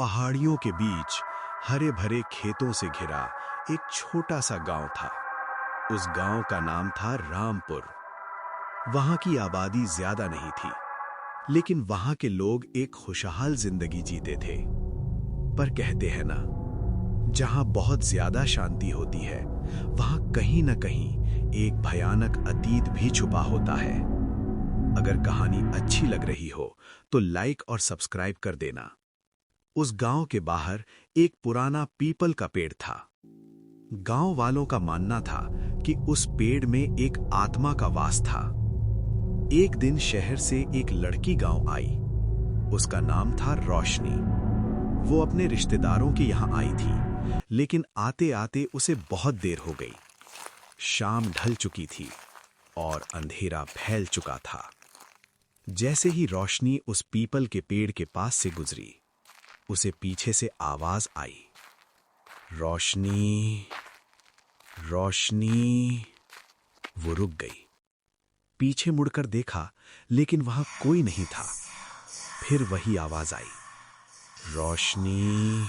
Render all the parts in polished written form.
पहाड़ियों के बीच हरे भरे खेतों से घिरा एक छोटा सा गांव था। उस गांव का नाम था रामपुर। वहां की आबादी ज्यादा नहीं थी, लेकिन वहां के लोग एक खुशहाल जिंदगी जीते थे। पर कहते हैं ना, जहां बहुत ज्यादा शांति होती है, वहां कहीं न कहीं एक भयानक अतीत भी छुपा होता है। अगर कहानी अच्छी लग रही हो तो लाइक और सब्सक्राइब कर देना। उस गांव के बाहर एक पुराना पीपल का पेड़ था। गांव वालों का मानना था कि उस पेड़ में एक आत्मा का वास था। एक दिन शहर से एक लड़की गांव आई। उसका नाम था रोशनी। वो अपने रिश्तेदारों के यहां आई थी, लेकिन आते आते उसे बहुत देर हो गई। शाम ढल चुकी थी और अंधेरा फैल चुका था। जैसे ही रोशनी उस पीपल के पेड़ के पास से गुजरी, उसे पीछे से आवाज आई, रोशनी, रोशनी। वो रुक गई। पीछे मुड़कर देखा, लेकिन वहां कोई नहीं था। फिर वही आवाज आई, रोशनी।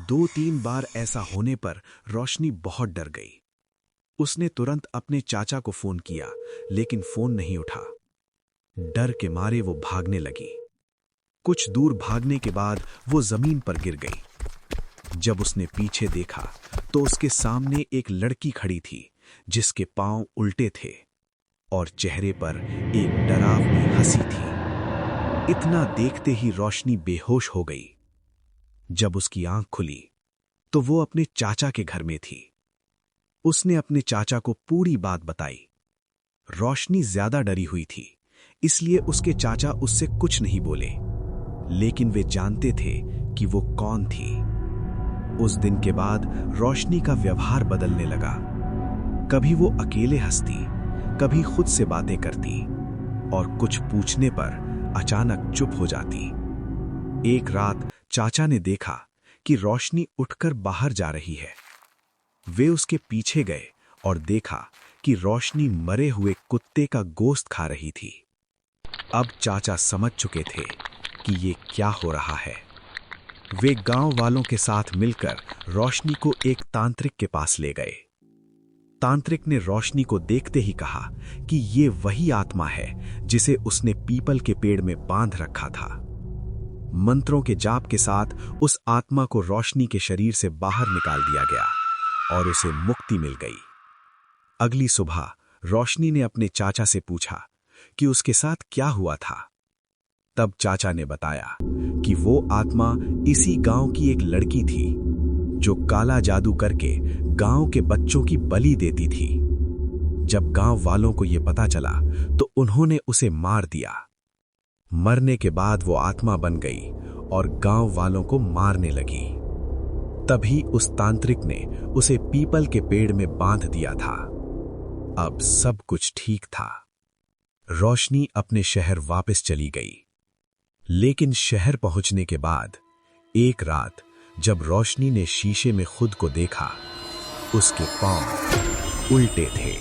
2-3 बार ऐसा होने पर रोशनी बहुत डर गई। उसने तुरंत अपने चाचा को फोन किया, लेकिन फोन नहीं उठा। डर के मारे वो भागने लगी। कुछ दूर भागने के बाद वो जमीन पर गिर गई। जब उसने पीछे देखा तो उसके सामने एक लड़की खड़ी थी, जिसके पांव उल्टे थे और चेहरे पर एक डरावनी हंसी थी। इतना देखते ही रोशनी बेहोश हो गई। जब उसकी आंख खुली तो वो अपने चाचा के घर में थी। उसने अपने चाचा को पूरी बात बताई। रोशनी ज्यादा डरी हुई थी, इसलिए उसके चाचा उससे कुछ नहीं बोले, लेकिन वे जानते थे कि वो कौन थी। उस दिन के बाद रोशनी का व्यवहार बदलने लगा। कभी वो अकेले हंसती, कभी खुद से बातें करती और कुछ पूछने पर अचानक चुप हो जाती। एक रात चाचा ने देखा कि रोशनी उठकर बाहर जा रही है। वे उसके पीछे गए और देखा कि रोशनी मरे हुए कुत्ते का गोश्त खा रही थी। अब चाचा समझ चुके थे कि ये क्या हो रहा है। वे गांव वालों के साथ मिलकर रोशनी को एक तांत्रिक के पास ले गए। तांत्रिक ने रोशनी को देखते ही कहा कि ये वही आत्मा है जिसे उसने पीपल के पेड़ में बांध रखा था। मंत्रों के जाप के साथ उस आत्मा को रोशनी के शरीर से बाहर निकाल दिया गया और उसे मुक्ति मिल गई। अगली सुबह रोशनी ने अपने चाचा से पूछा कि उसके साथ क्या हुआ था। तब चाचा ने बताया कि वो आत्मा इसी गांव की एक लड़की थी, जो काला जादू करके गांव के बच्चों की बलि देती थी। जब गांव वालों को यह पता चला तो उन्होंने उसे मार दिया। मरने के बाद वो आत्मा बन गई और गांव वालों को मारने लगी। तभी उस तांत्रिक ने उसे पीपल के पेड़ में बांध दिया था। अब सब कुछ ठीक था। रोशनी अपने शहर वापस चली गई। लेकिन शहर पहुंचने के बाद एक रात जब रोशनी ने शीशे में खुद को देखा, उसके पांव उल्टे थे।